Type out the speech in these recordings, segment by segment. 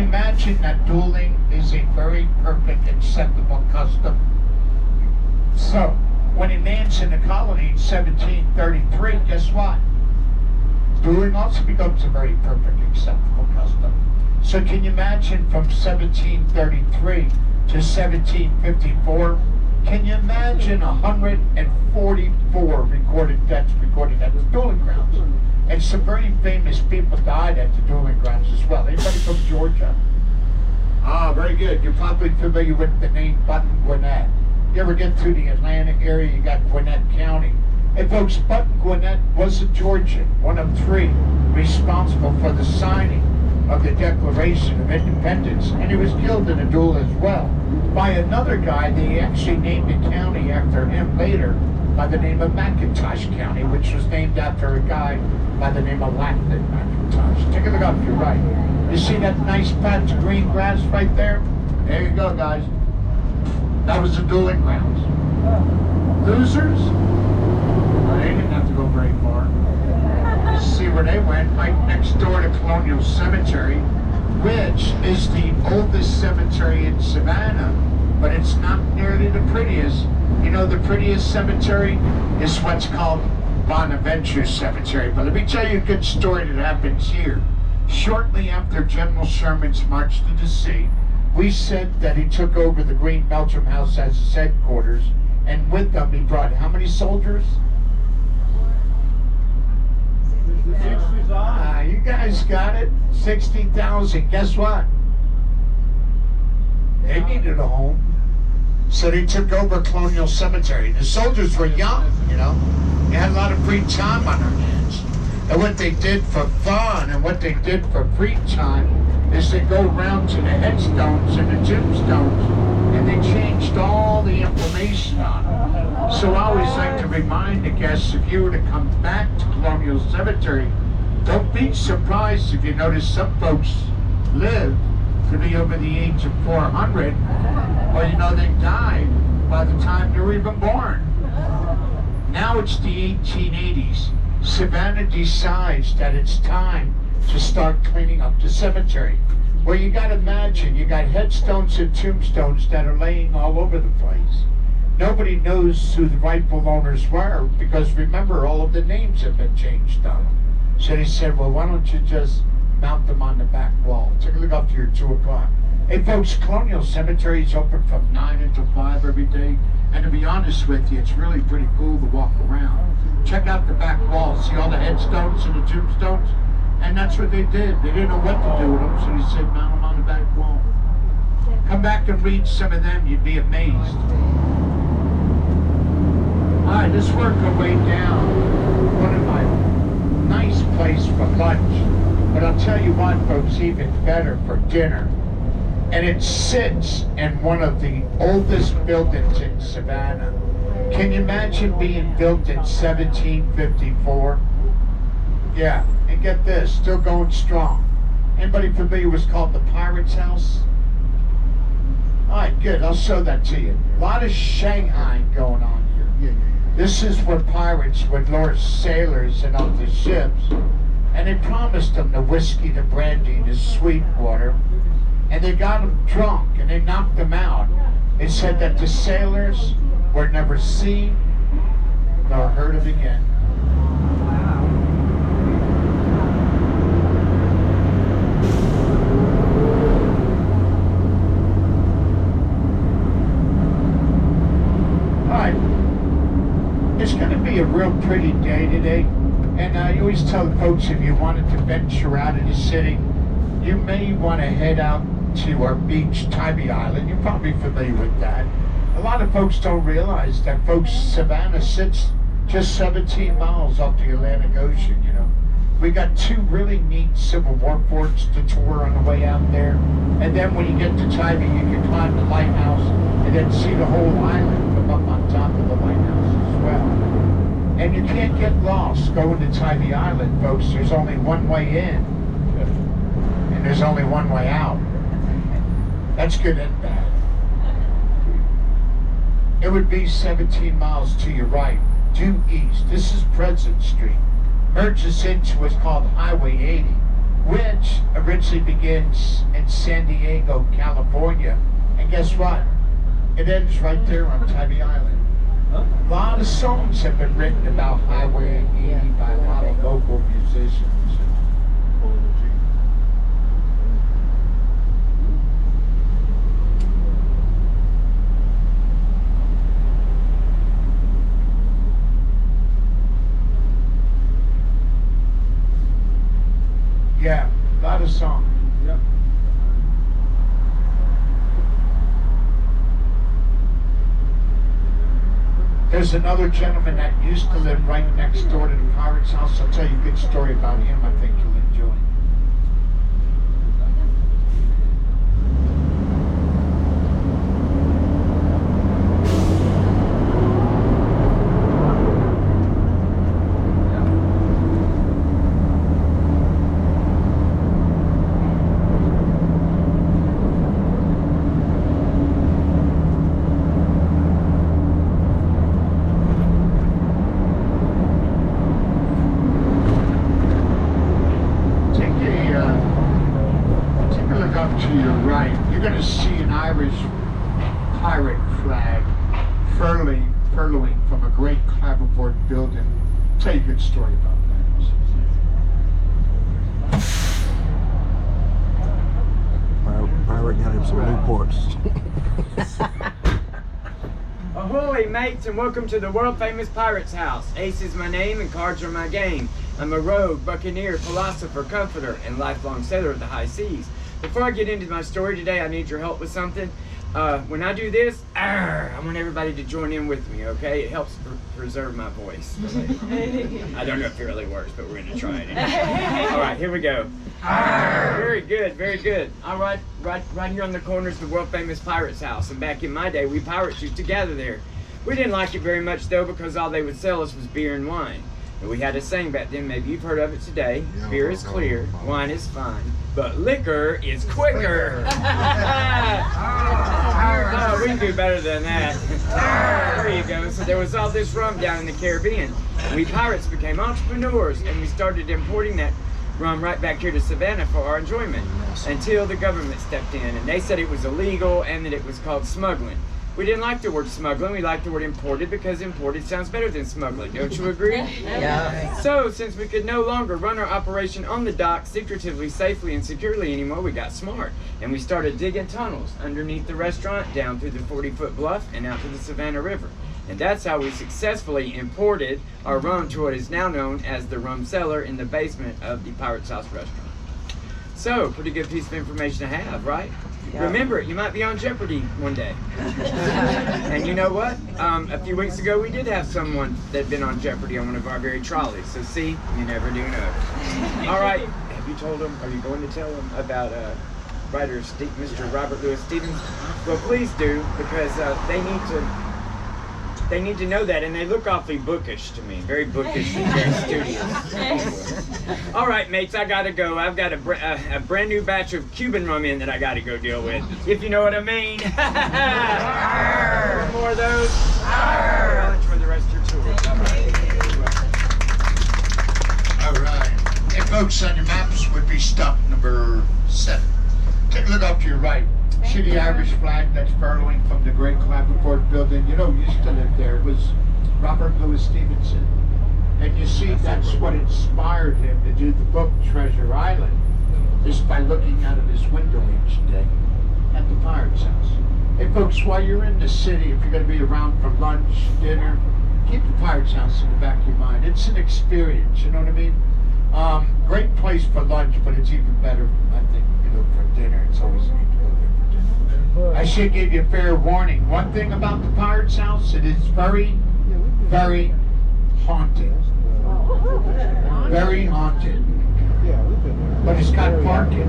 you imagine that dueling is a very perfect, acceptable custom? So, when he lands in the colony in 1733, guess what? Dueling also becomes a very perfect, acceptable custom. So can you imagine from 1733 to 1754, can you imagine 144 recorded deaths recorded at the dueling grounds? And some very famous people died at the dueling grounds as well. Anybody from Georgia? Ah, very good. You're probably familiar with the name Button Gwinnett. You ever get through the Atlanta area, you got Gwinnett County. Hey folks, Button Gwinnett was a Georgian, one of three, responsible for the signing of the Declaration of Independence, and he was killed in a duel as well by another guy. They actually named the county after him later by the name of McIntosh County, which was named after a guy by the name of Lackland McIntosh. Take a look up to your right. You see that nice patch of green grass right there? There you go, guys. That was the dueling grounds. Losers? Well, they didn't have to go very far. You see where they went, right next door to Colonial Cemetery, which is the oldest cemetery in Savannah, but it's not nearly the prettiest. You know, the prettiest cemetery is what's called Bonaventure Cemetery. But let me tell you a good story that happens here. Shortly after General Sherman's march to the sea, we said that he took over the Green Belgium House as his headquarters, and with them he brought how many soldiers? You guys got it. 60,000. Guess what? They needed a home. So they took over Colonial Cemetery. The soldiers were young, you know. They had a lot of free time on their hands. And what they did for fun and what they did for free time is they go around to the headstones and the tombstones and they changed all the information on them. So I always like to remind the guests, if you were to come back to Colonial Cemetery, don't be surprised if you notice some folks lived to be over the age of 400, or you know, they died by the time they were even born. Now it's the 1880s. Savannah decides that it's time to start cleaning up the cemetery. Well, you got to imagine, you got headstones and tombstones that are laying all over the place. Nobody knows who the rightful owners were, because remember, all of the names have been changed on them. So they said, well, why don't you just mount them on the back wall? Take a look up to your 2 o'clock. Hey folks, Colonial Cemetery is open from 9 until 5 every day. And to be honest with you, it's really pretty cool to walk around. Check out the back wall. See all the headstones and the tombstones? And that's what they did. They didn't know what to do with them, so they said mount them on the back wall. Come back and read some of them. You'd be amazed. All right, let's work our way down. One of my nice place for lunch. But I'll tell you what, folks, even better for dinner. And it sits in one of the oldest buildings in Savannah. Can you imagine being built in 1754? Yeah, and get this, still going strong. Anybody familiar with what's called the Pirate's House? All right, good, I'll show that to you. A lot of Shanghai going on here. This is where pirates would lure sailors in off the ships, and they promised them the whiskey, the brandy, the sweet water, and they got them drunk and they knocked them out. They said that the sailors were never seen nor heard of again. All right, it's going to be a real pretty day today, and I always tell folks, if you wanted to venture out of the city, you may want to head out to our beach, Tybee Island. You're probably familiar with that. A lot of folks don't realize that, folks, Savannah sits just 17 miles off the Atlantic Ocean, you know. We got 2 really neat Civil War forts to tour on the way out there. And then when you get to Tybee, you can climb the lighthouse and then see the whole island from up on top of the lighthouse as well. And you can't get lost going to Tybee Island, folks. There's only one way in, and there's only one way out. That's good and bad. It would be 17 miles to your right, due east. This is President Street. Merges into what's called Highway 80, which originally begins in San Diego, California. And guess what? It ends right there on Tybee Island. A lot of songs have been written about Highway 80 by a lot of local musicians. Yeah, a lot of songs. Yep. There's another gentleman that used to live right next door to the Pirates House. I'll tell you a good story about him. I think you'll enjoy. To your right, you're going to see an Irish pirate flag furling from a great clapperboard building. I'll tell you a good story about that. Pirate got him some Newports. Ahoy, mates, and welcome to the world-famous Pirates House. Ace is my name and cards are my game. I'm a rogue, buccaneer, philosopher, comforter, and lifelong sailor of the high seas. Before I get into my story today, I need your help with something. When I do this, I want everybody to join in with me, okay? It helps preserve my voice. I don't know if it really works, but we're going to try it anyway. All right, here we go. Very good, very good. All right, right here on the corner is the world-famous Pirates House, and back in my day, we pirates used to gather there. We didn't like it very much, though, because all they would sell us was beer and wine. And we had a saying back then, maybe you've heard of it today: beer is clear, wine is fine, but liquor is quicker. Oh, we can do better than that. There you go. So there was all this rum down in the Caribbean. We pirates became entrepreneurs, and we started importing that rum right back here to Savannah for our enjoyment, until the government stepped in, and they said it was illegal and that it was called smuggling. We didn't like the word smuggling, we liked the word imported, because imported sounds better than smuggling. Don't you agree? Yeah. So, since we could no longer run our operation on the dock secretively, safely, and securely anymore, we got smart. And we started digging tunnels underneath the restaurant, down through the 40-foot bluff, and out to the Savannah River. And that's how we successfully imported our rum to what is now known as the rum cellar in the basement of the Pirates House restaurant. So, pretty good piece of information to have, right? Yeah. Remember, you might be on Jeopardy one day. And you know what? A few weeks ago, we did have someone that had been on Jeopardy on one of our very trolleys. So see, you never do know. All right, have you told them, are you going to tell them about writer Mr. Robert Louis Stevens? Well, please do, because they need to know that, and they look awfully bookish to me. Very bookish and very studious. All right, mates, I gotta go. I've got a brand new batch of Cuban rum in that I gotta go deal with, if you know what I mean. More of those. I'll enjoy the rest of your tour. All right. Hey, folks, on your maps would be stop number 7. Take a look off to your right. See the Irish flag that's furling from the great clapperboard building? You know, used to live there was Robert Louis Stevenson. And you see, that's what inspired him to do the book Treasure Island, just by looking out of his window each day at the Pirates House. Hey folks, while you're in the city, if you're going to be around for lunch, dinner, keep the Pirates House in the back of your mind. It's an experience, you know what I mean? Great place for lunch, but it's even better, I think, you know, for dinner. It's always neat to go there for dinner. I should give you a fair warning. One thing about the Pirates House, it is very, very haunted. Very haunted. But it's got parking.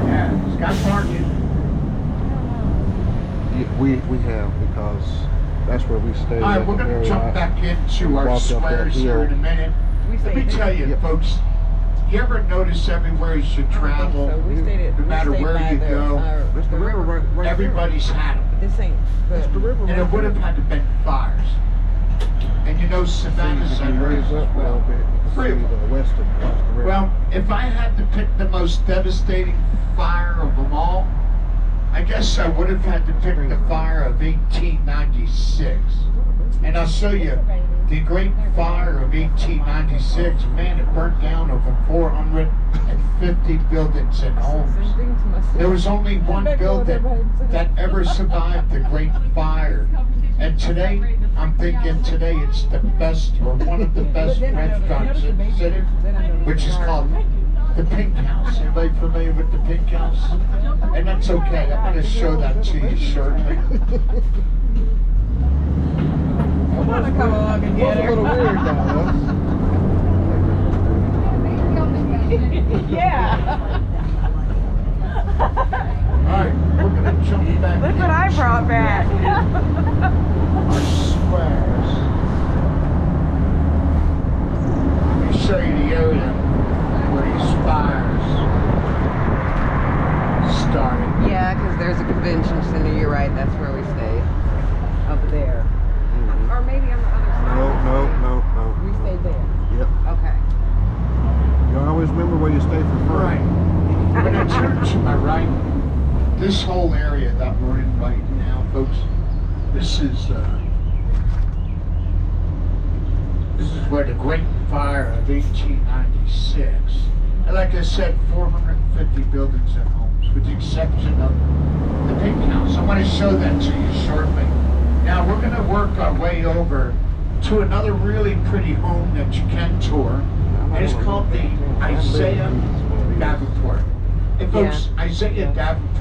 Yeah, it's got parking. We have, because that's where we stay. All right, we're going to jump back into our squares here in a minute. Let me tell you, folks, you ever notice everywhere you should travel, no matter where you go, everybody's had them. And it would have had to been fires. And you know, Savannah's had hers as well. three of them. West of the river. Well, if I had to pick the most devastating fire of them all, I guess I would have had to pick the fire of 1896. And I'll show you the great fire of 1896. Man, it burnt down over 450 buildings and homes. There was only one building that ever survived the great fire. And today, I'm thinking today it's the best, or one of the best restaurants in the city, which is called the Pink House. Anybody familiar with the Pink House? And that's okay. I'm going to show that to you shortly. I want to come along and It get was a her. little weird though. Yeah. All right, we're going to jump back Look in what I brought back. our squares. Let me show you the area where these fires started. Yeah, because there's a convention center. You're right. That's where we stayed. Up there. Or maybe on the other side. No. We stayed there. Yep. Okay. You always remember where you stay for free. Right. When I turn to my right, this whole area that we're in right now, folks, this is where the Great Fire of 1896, and like I said, 450 buildings and homes, with the exception of the Pink House. I want to show that to you shortly. Now we're going to work our way over to another really pretty home that you can tour. And it's called the Isaiah Davenport. And folks, Isaiah Davenport